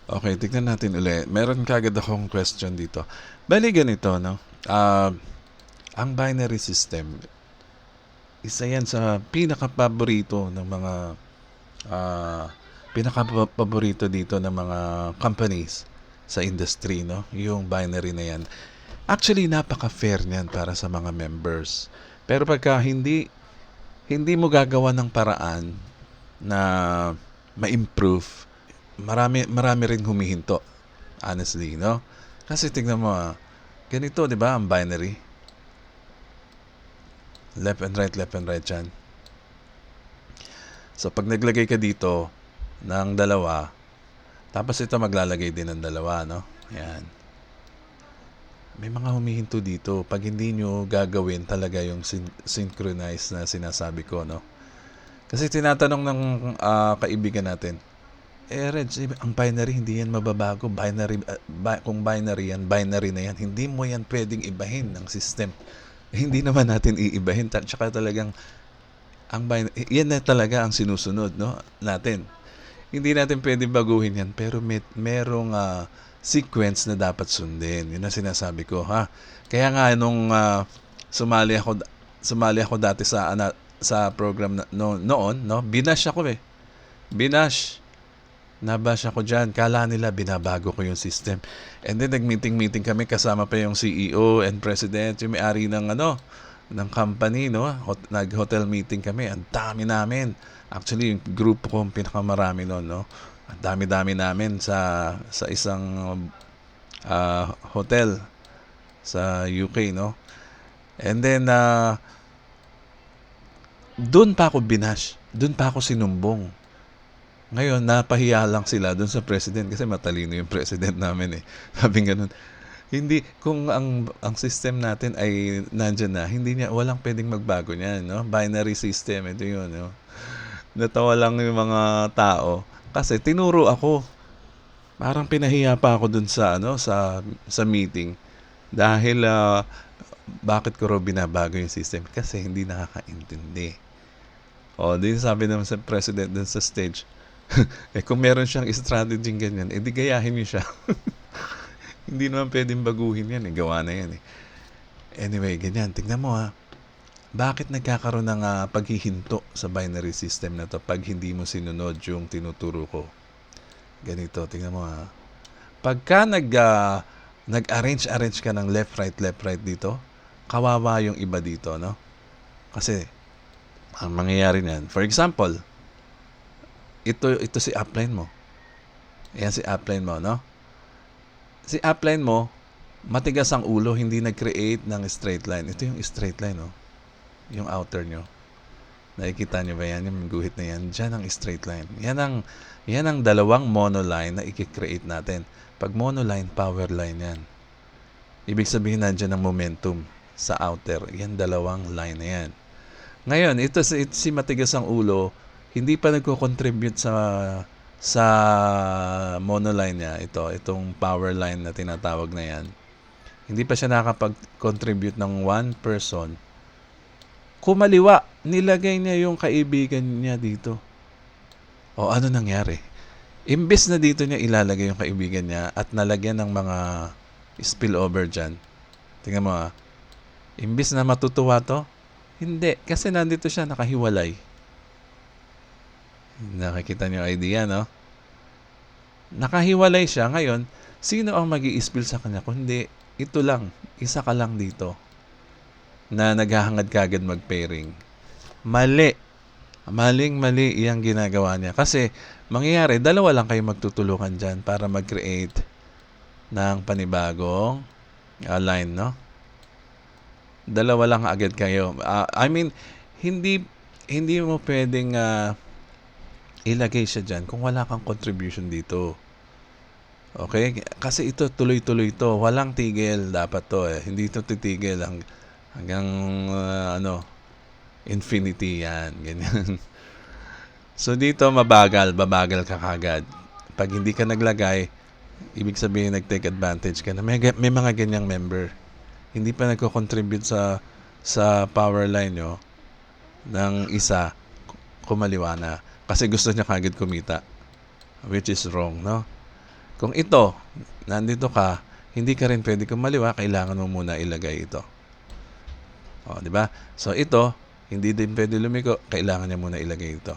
Okay, tignan natin ulit. Meron kagad akong question dito. Bali ganito, no? Ang binary system, isa yan sa pinaka-paborito ng mga ah, pinaka-paborito dito ng mga companies sa industry, no? Yung binary na yan. Actually, napaka-fair niyan para sa mga members. Pero pagka hindi mo gagawa ng paraan na ma-improve, marami rin humihinto, honestly, no? Kasi tingnan mo, ganito, 'di ba, ang binary, left and right yan. So pag naglagay ka dito ng dalawa, tapos ito maglalagay din ng dalawa, no? Yan. May mga humihinto dito pag hindi nyo gagawin talaga yung synchronize na sinasabi ko, no? Kasi tinatanong ng kaibigan natin, Reg, ang binary hindi yan mababago. Kung binary yan, binary na yan. Hindi mo yan pwedeng ibahin ng system. Hindi naman natin iibahin. Tsaka talagang ang binary, yan na talaga ang sinusunod, no, natin. Hindi natin pwedeng baguhin yan, pero merong sequence na dapat sundin. Yun ang sinasabi ko, ha. Kaya nga nung sumali ako dati sa program noon, no, binash ako eh. Binash. Nabash ako dyan. Kala nila binabago ko yung system. And then nag-meeting kami kasama pa yung CEO and President, yung may-ari ng ng company, no? Nag-hotel meeting kami. Ang dami namin. Actually, yung group ko ang pinakamarami noon, no? Ang dami-dami namin sa isang hotel sa UK, no? And then doon pa ako binash. Doon pa ako sinumbong. Ngayon, napahiya lang sila doon sa president kasi matalino yung president namin eh. Sabi ganun. Hindi, kung ang system natin ay nandyan na, walang pwedeng magbago niyan, no? Binary system, ito yun, no? Natawa lang yung mga tao kasi tinuro ako. Parang pinahiya pa ako dun sa meeting dahil bakit ko raw binabago yung system kasi hindi nakakaintindi. O, din sabi naman sa president dun sa stage, kung meron siyang strategy ganyan, di gayahin niyo siya. Hindi naman pwedeng baguhin yan eh. Gawa na yan eh. Anyway, ganyan. Tingnan mo ha. Bakit nagkakaroon ng paghihinto sa binary system na to pag hindi mo sinunod yung tinuturo ko? Ganito, tingnan mo ha. Pagka nag-arrange ka ng left, right dito, kawawa yung iba dito, no? Kasi, ang mangyayari niyan, for example, ito si upline mo. Ayan si upline mo, no? Si upline mo, matigas ang ulo, hindi nag-create ng straight line. Ito yung straight line, no? Yung outer nyo. Nakikita nyo ba yan? Yung guhit na yan. Diyan ang straight line. Yan ang dalawang monoline na i-create natin. Pag monoline, power line yan. Ibig sabihin nandiyan ang momentum sa outer. Yan dalawang line na yan. Ngayon, ito si matigas ang ulo, hindi pa nagko-contribute sa monoline niya, itong power line na tinatawag na yan. Hindi pa siya nakapag-contribute ng one person. Kumaliwa, nilagay niya yung kaibigan niya dito. O ano nangyari? Imbes na dito niya ilalagay yung kaibigan niya at nalagyan ng mga spillover dyan. Tingnan mo imbes na matutuwa to, hindi. Kasi nandito siya nakahiwalay. Nakikita niyo idea, no? Nakahiwalay siya. Ngayon, sino ang mag-i-spill sa kanya? Kundi, ito lang. Isa ka lang dito na naghahangad kagad mag-pairing. Mali. Maling-mali iyang ginagawa niya. Kasi, mangyayari, dalawa lang kayo magtutulungan dyan para mag-create ng panibagong line, no? Dalawa lang agad kayo. I mean, hindi mo pwedeng ilagay siya dyan kung wala kang contribution dito. Okay? Kasi ito, tuloy-tuloy to. Walang tigil dapat to eh. Hindi ito titigil hanggang infinity yan. Ganyan. So dito, babagal ka kagad. Pag hindi ka naglagay, ibig sabihin nag-take advantage ka na. May mga ganyang member. Hindi pa nagko-contribute sa power line nyo ng isa, kumaliwa na. Kasi gusto niya kagad kumita. Which is wrong, no? Kung ito, nandito ka, hindi ka rin pwede kumaliwa, kailangan mo muna ilagay ito. O, di ba? So, ito, hindi din pwede lumiko, kailangan niya muna ilagay ito.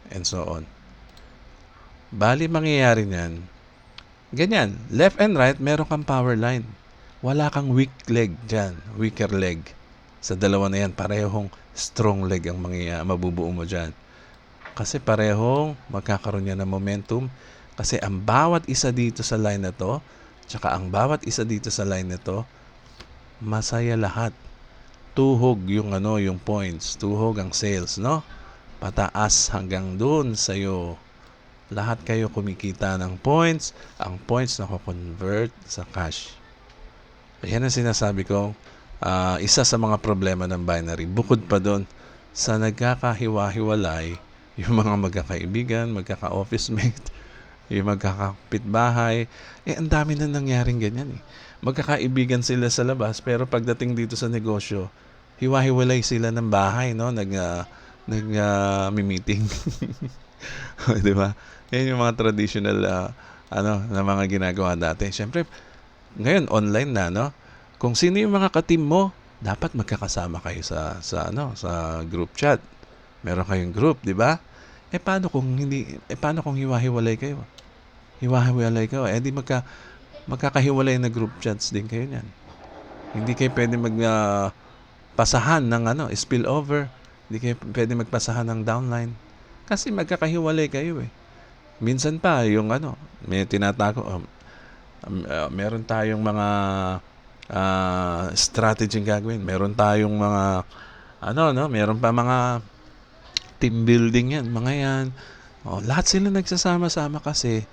And so on. Bali, mangyayari niyan, ganyan, left and right, meron kang power line. Wala kang weak leg dyan, weaker leg. Sa dalawa na yan, parehong strong leg ang mabubuo mo dyan. Kasi parehong magkakaroon yan ng momentum. Kasi ang bawat isa dito sa line na to, tsaka ang bawat isa dito sa line na to, masaya lahat. Tuhog yung yung points, tuhog ang sales, no? Pataas hanggang doon sa'yo. Lahat kayo kumikita ng points, ang points na convert sa cash. Yan ang sinasabi ko, isa sa mga problema ng binary. Bukod pa doon, sa nagkakahiwa-hiwalay, yung mga magkakaibigan, magkaka-office mate, yung magkakapitbahay, ang dami na nangyaring ganyan eh. Magkakaibigan sila sa labas, pero pagdating dito sa negosyo, hiwa-hiwalay sila ng bahay, no? Meeting. Di ba? Yan yung mga traditional na mga ginagawa dati. Siyempre, ngayon online na, no? Kung sino yung mga ka-team mo, dapat magkakasama kayo sa group chat. Meron kayong group, di ba? Paano kung hiwa-hiwalay kayo? Hiwa-hiwalay kayo. Di magkakahiwalay na group chats din kayo niyan. Hindi kayo pwede pasahan ng spillover. Hindi kayo pwede magpasahan ng downline. Kasi magkakahiwalay kayo eh. Minsan pa yung may tinatago, meron tayong mga strategy gagawin. Meron tayong mga meron pa mga team building yan, mga yan. Lahat sila nagsasama-sama kasi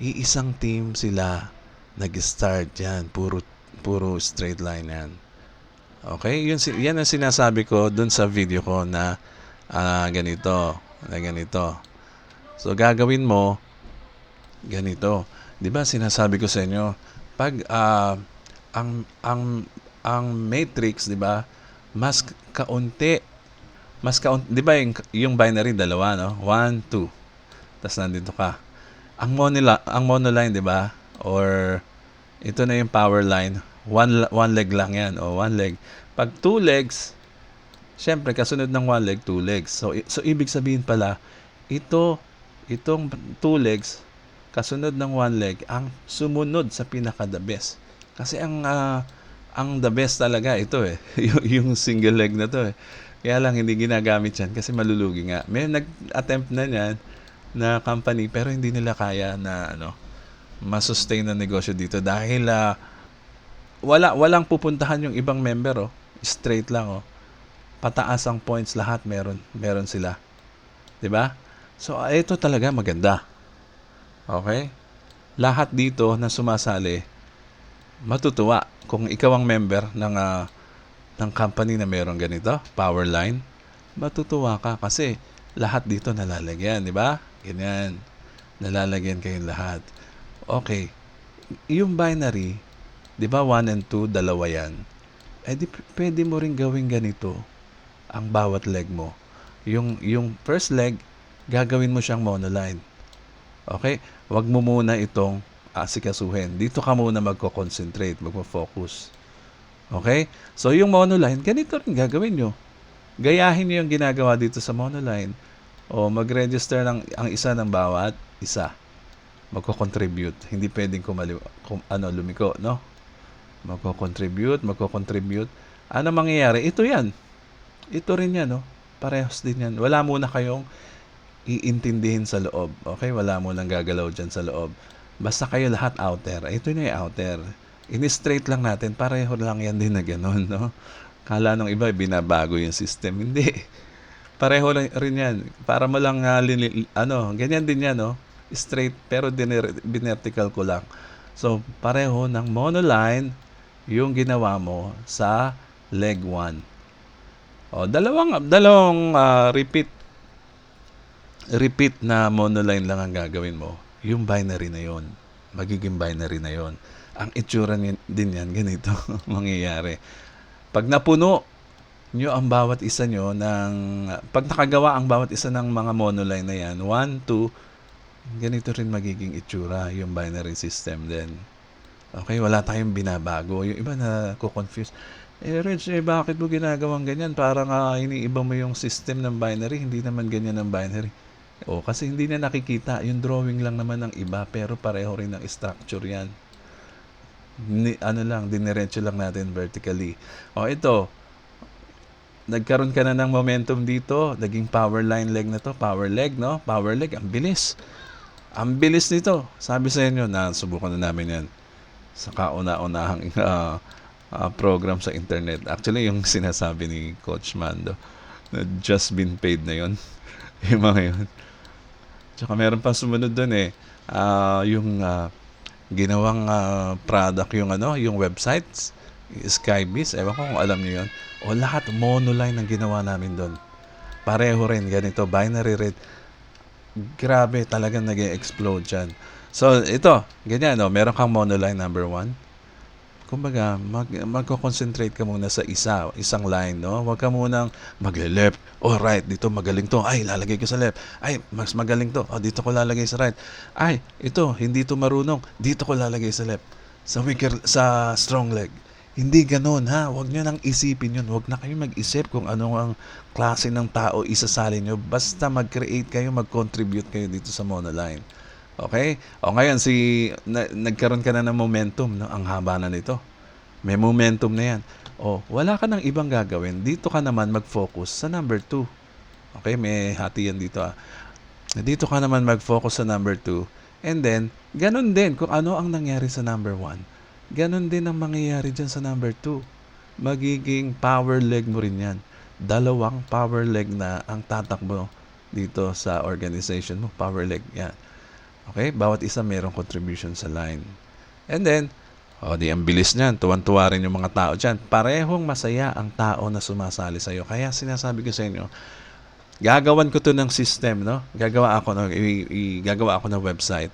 iisang team sila nag-start yan. Puro straight line yan. Okay? Yan ang sinasabi ko dun sa video ko na ganito. So, gagawin mo ganito. Di ba sinasabi ko sa inyo, pag ang matrix, di ba, mas kaunti, di ba yung binary, dalawa, no? 1, 2. Tapos nandito ka. Ang monoline, di ba? Or, ito na yung power line. One leg lang yan. O, one leg. Pag 2 legs, syempre, kasunod ng 1 leg, 2 legs. So ibig sabihin pala, itong 2 legs, kasunod ng 1 leg, ang sumunod sa pinaka-the best. Kasi ang the best talaga, ito eh. yung single leg na to eh. Kaya lang, hindi ginagamit yan kasi malulugi nga. May nag-attempt na yan na company, pero hindi nila kaya na masustain na negosyo dito dahil walang pupuntahan yung ibang member, oh. Straight lang, oh. Pataas ang points, lahat meron sila. 'Di ba? So ito talaga maganda. Okay? Lahat dito na sumasali matutuwa kung ikaw ang member ng company na meron ganito, power line. Matutuwa ka kasi lahat dito nalalagyan, 'di ba? Ganyan. Nalalagyan kayong lahat. Okay. Yung binary, 'di ba 1 and 2, dalawa 'yan. Pwede mo rin gawing ganito ang bawat leg mo. Yung first leg, gagawin mo siyang monoline. Okay? Huwag mo muna itong asikasuhin. Dito ka muna magko-concentrate, magpo-focus. Okay? So, yung monoline, ganito rin gagawin nyo. Gayahin nyo yung ginagawa dito sa monoline. O mag-register ang isa ng bawat isa. Magko-contribute. Hindi pwedeng lumiko, no? Magko-contribute. Ano mangyayari? Ito yan. Ito rin yan, no? Parehos din yan. Wala muna kayong iintindihin sa loob. Okay? Wala mo nang gagalaw dyan sa loob. Basta kayo lahat outer. Ito na yung outer. In-straight lang natin. Pareho lang yan din na gano'n, no? Kala nung iba, binabago yung system. Hindi. Pareho lang rin yan. Para mo lang, ganyan din yan, no? Straight, pero binertical ko lang. So, pareho ng monoline yung ginawa mo sa leg 1. O, dalawang repeat na monoline lang ang gagawin mo. Yung binary na yon, magiging binary na yon. Ang itsura din yan, ganito mangyayari. Pag napuno nyo ang bawat isa nyo pag nakagawa ang bawat isa ng mga monoline na yan, 1, 2, ganito rin magiging itsura yung binary system din. Okay, wala tayong binabago. Yung iba naco-confuse, Reg, bakit mo ginagawang ganyan? Parang iniiba mo yung system ng binary, hindi naman ganyan ang binary. Kasi hindi na nakikita, yung drawing lang naman ng iba, pero pareho rin ang structure yan. Diniretso lang natin vertically. Ito, nagkaroon ka na ng momentum dito, naging power line leg na to, power leg, no? Power leg, ang bilis. Ang bilis nito. Sabi sa inyo, subukan na namin yan sa kauna-unahang program sa internet. Actually, yung sinasabi ni Coach Mando, na just been paid na yon yung mga yun. Tsaka meron pa sumunod doon yung ginawang product, yung websites, Skybiz, ewan ko kung alam niyo yun. Lahat monoline ang ginawa namin doon. Pareho rin, ganito, binary rate. Grabe, talagang nag-explode dyan. So, ito, ganyan, meron kang monoline number 1. Kumbaga, magko-concentrate ka muna sa isang line, no? Huwag ka munang magle-left. Right, dito magaling to. Ay, lalagay ko sa left. Ay, mas magaling to. Dito ko lalagay sa right. Ay, ito, hindi to marunong. Dito ko lalagay sa left. Sa strong leg. Hindi ganoon, ha? Huwag nyo nang isipin yun. Huwag na kayo mag-isip kung ano ang klase ng tao isasali nyo. Basta mag-create kayo, mag-contribute kayo dito sa monoline. Okay? Ngayon, nagkaroon ka na ng momentum, no? Ang haba na nito. May momentum na yan. Wala ka nang ibang gagawin. Dito ka naman mag-focus sa number 2. Okay? May hati yan dito, Dito ka naman mag-focus sa number 2. And then, ganun din kung ano ang nangyari sa number 1. Ganun din ang mangyayari dyan sa number 2. Magiging power leg mo rin yan. 2 power leg na ang tatakbo dito sa organization mo. Power leg, yan. Okay? Bawat isa mayroong contribution sa line. And then, ang bilis niyan. Tuwan-tuwa rin yung mga tao dyan. Parehong masaya ang tao na sumasali sa'yo. Kaya sinasabi ko sa inyo, gagawan ko to ng system, no? Gagawa ako ng website.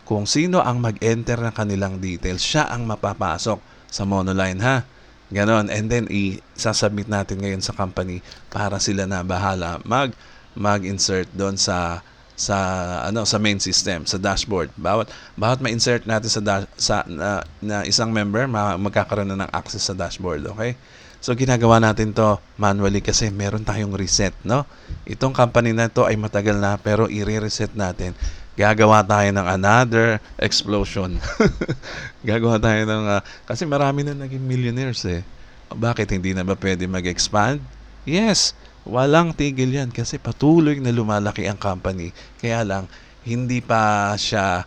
Kung sino ang mag-enter ng kanilang details, siya ang mapapasok sa monoline, ha? Ganon. And then, isasubmit natin ngayon sa company para sila na bahala mag-insert doon sa main system, sa dashboard. Bawat ma-insert natin na isang member, magkakaroon na ng access sa dashboard, okay? So ginagawa natin to manually kasi meron tayong reset, no? Itong company na to ay matagal na pero i-reset natin. Gagawa tayo ng another explosion. Gagawa tayo ng kasi marami na naging millionaires Bakit hindi na ba pwede mag-expand? Yes. Walang tigil yan kasi patuloy na lumalaki ang company. Kaya lang, hindi pa siya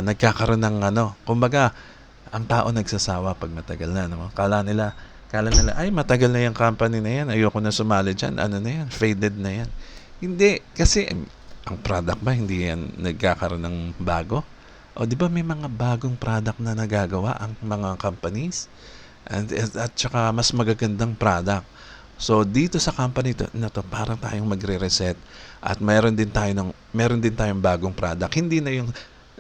nagkakaroon ng kumbaga, ang tao nagsasawa pag matagal na. No? Kala nila, ay matagal na yung company na yan. Ayoko na sumali dyan. Ano na yan? Faded na yan. Hindi. Kasi, ang product ba, hindi yan nagkakaroon ng bago? Di ba may mga bagong product na nagagawa ang mga companies? At saka mas magagandang product. So dito sa company na to parang tayong magre-reset at meron din tayong bagong product. Hindi na yung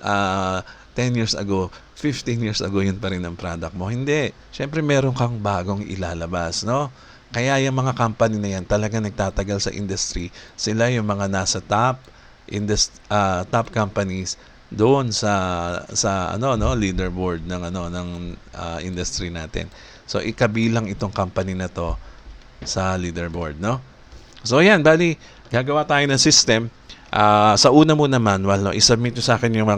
10 years ago, 15 years ago yun pa rin ang product mo. Hindi. Syempre meron kang bagong ilalabas, no? Kaya yung mga company na yan talagang nagtatagal sa industry. Sila yung mga nasa top companies doon sa leaderboard ng industry natin. So ikabilang itong company na to sa leaderboard, no? So yan, bali gagawa tayo ng system. Sa una muna manual, no? I-submit nyo sa akin yung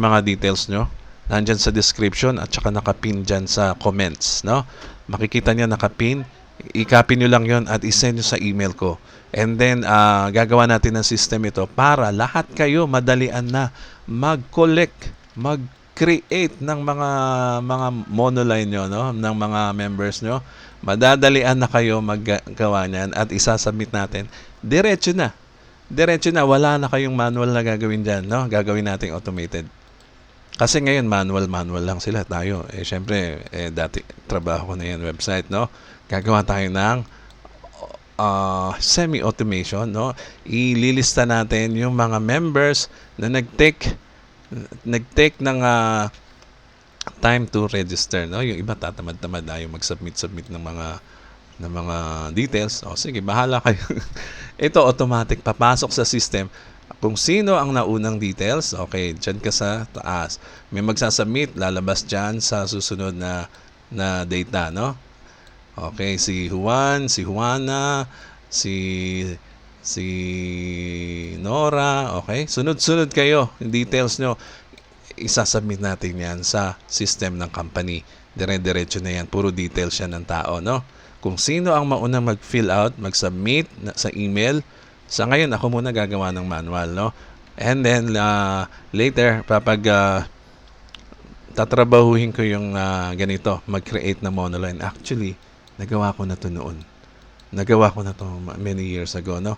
mga details nyo. Nandyan sa description at saka nakapin dyan sa comments, no? Makikita nyo nakapin. I-copy nyo lang yon at i-send nyo sa email ko. And then, gagawa natin ng system ito para lahat kayo madalian na mag-collect, mag-create ng mga monoline nyo, no? Ng mga members nyo. Madadalian na kayo maggawa niyan at isasubmit natin. Diretso na, wala na kayong manual na gagawin dyan, no? Gagawin natin automated. Kasi ngayon, manual lang sila tayo. Siyempre, dati trabaho ko na yan website, no? Gagawa tayo ng semi-automation, no? Ililista natin yung mga members na nag-take ng time to register, no? Yung iba tatamad-tamad na yung mag-submit ng mga details. Sige, bahala kayo. Ito automatic papasok sa system. Kung sino ang naunang details, okay, dyan ka sa taas. May magsasubmit, lalabas dyan sa susunod na data, no? Okay, si Juan, si Juana, si si Nora, okay? Sunod-sunod kayo, yung details nyo, isasubmit natin yan sa system ng company. Dire-diretso na yan, puro details yan ng tao, no? Kung sino ang maunang mag-fill out, mag-submit sa email, sa ngayon ako muna gagawa ng manual, no? And then later tatrabahuhin ko yung ganito, mag-create na monoline. Actually, nagawa ko na to noon. Nagawa ko na to many years ago, no?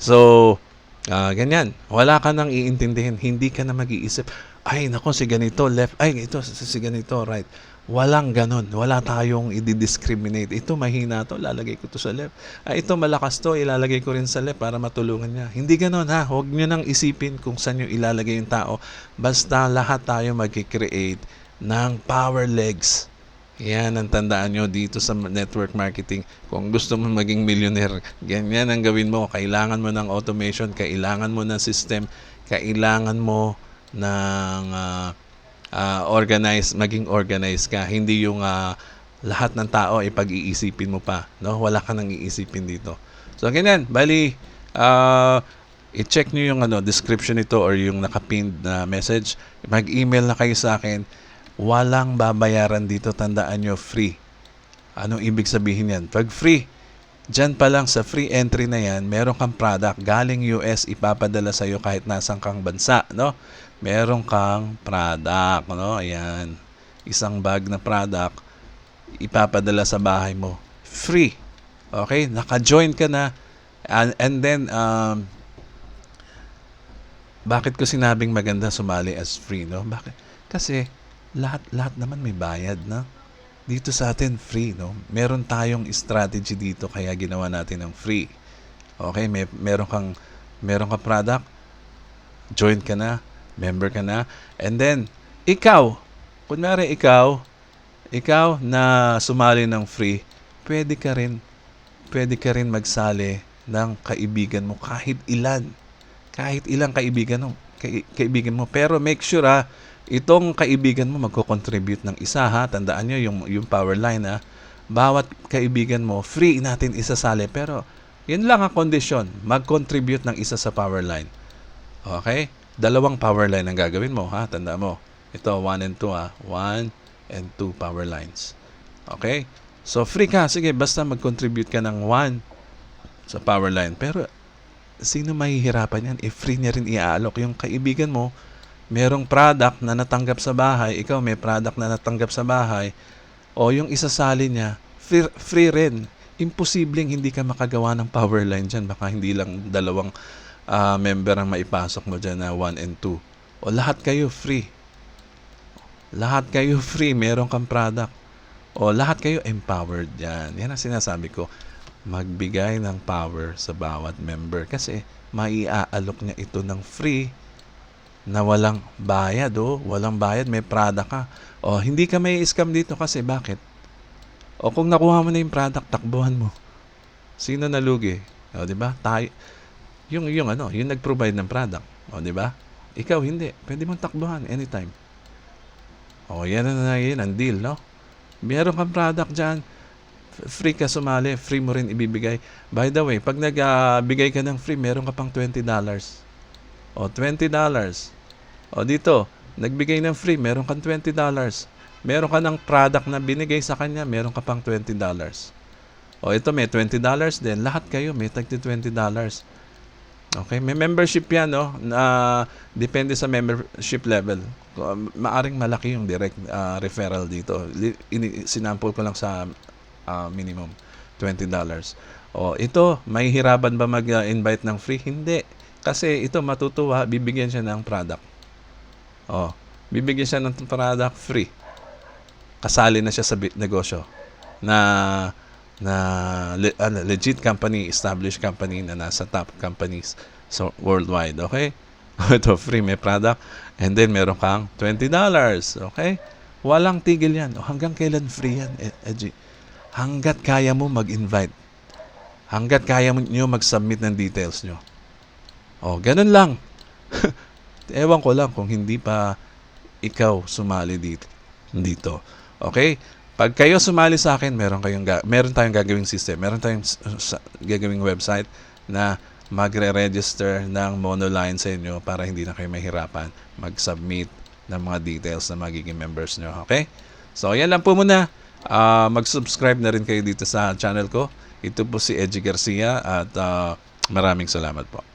So, ganyan. Wala ka nang iintindihin. Hindi ka na mag-iisip, ay, nako, si ganito, left. Ay, ito, si ganito, right. Walang ganon. Wala tayong i-discriminate. Ito, mahina to, lalagay ko to sa left. Ay, ito, malakas to, ilalagay ko rin sa left para matulungan niya. Hindi ganon, ha? Huwag nyo nang isipin kung saan nyo ilalagay yung tao. Basta lahat tayo mag-create ng power legs. Yan ang tandaan nyo dito sa network marketing. Kung gusto mo maging millionaire, ganyan ang gawin mo. Kailangan mo ng automation, kailangan mo ng system, kailangan mo ng maging organized ka. Hindi yung lahat ng tao ay pag-iisipin mo pa. No? Wala ka nang iisipin dito. So, ganyan. Bali, i-check nyo yung description nito or yung nakapinned na message. Mag-email na kayo sa akin. Walang babayaran dito. Tandaan nyo, free. Anong ibig sabihin yan? Pag free, dyan pa lang sa free entry na yan, meron kang product. Galing US, ipapadala sa'yo kahit nasang kang bansa. No? Meron kang product. No? Ayan. Isang bag na product, ipapadala sa bahay mo. Free. Okay? Naka-join ka na. And then, bakit ko sinabing maganda sumali as free? No? Bakit? Kasi, lahat naman may bayad, na. Dito sa atin free, no? Meron tayong strategy dito kaya ginawa natin ng free. Okay, meron kang product, join ka na, member ka na, and then kunwari ikaw na sumali ng free, pwede ka rin magsali ng kaibigan mo kahit ilang kaibigan mo, pero make sure itong kaibigan mo magko-contribute ng isa, ha. Tandaan nyo yung power line, ha. Bawat kaibigan mo, free natin isasali. Pero, yun lang ang kondisyon. Mag-contribute ng isa sa power line. Okay? 2 power line ang gagawin mo, ha. Tandaan mo. Ito, 1 and 2, ha. 1 and 2 power lines. Okay? So, free ka. Sige, basta mag-contribute ka ng 1 sa power line. Pero, sino mahihirapan yan? Free niya rin iaalok. Yung kaibigan mo, merong product na natanggap sa bahay, ikaw may product na natanggap sa bahay, o yung isasali niya, free rin. Imposibleng hindi ka makagawa ng power line dyan. Baka hindi lang 2 member ang maipasok mo dyan na 1 and 2. O lahat kayo free. Lahat kayo free. Meron kang product. O lahat kayo empowered dyan. Yan ang sinasabi ko. Magbigay ng power sa bawat member. Kasi maiaalok niya ito ng free na walang bayad, walang bayad, may product ka. O, hindi ka may scam dito kasi bakit? O, kung nakuha mo na yung product, takbuhan mo. Sino nalugi? O, di ba? Tayo, yung nag-provide ng product. O, di ba? Ikaw, hindi. Pwede mong takbuhan anytime. O, yan ang deal, no? Meron kang product dyan, free ka sumali, free mo rin ibibigay. By the way, pag nagbigay ka ng free, meron ka pang $20. O, $20. O, dito, nagbigay ng free, meron kang $20. Meron ka ng product na binigay sa kanya, meron ka pang $20. O, ito may $20 din. Lahat kayo may tagti $20. Okay? May membership yan, no? Depende sa membership level. Maaring malaki yung direct referral dito. Sinample ko lang sa minimum $20. O, ito, may hirapan ba mag-invite ng free? Hindi. Kasi ito matutuwa, bibigyan siya ng product. Oh, bibigyan siya ng product free. Kasali na siya sa negosyo na legit company, established company na nasa top companies worldwide, okay? Ito free, may product, and then meron kang $20, okay? Walang tigil yan. Hanggang kailan free yan, Edgy? Hanggat kaya mo mag-invite. Hanggat kaya nyo mag-submit ng details nyo. O, ganun lang. Ewan ko lang kung hindi pa ikaw sumali dito. Okay? Pag kayo sumali sa akin, meron tayong gagawing system. Meron tayong gagawing website na magre-register ng monoline sa inyo para hindi na kayo mahirapan mag-submit ng mga details na magiging members nyo. Okay? So, yan lang po muna. Mag-subscribe na rin kayo dito sa channel ko. Ito po si Edgy Garcia at maraming salamat po.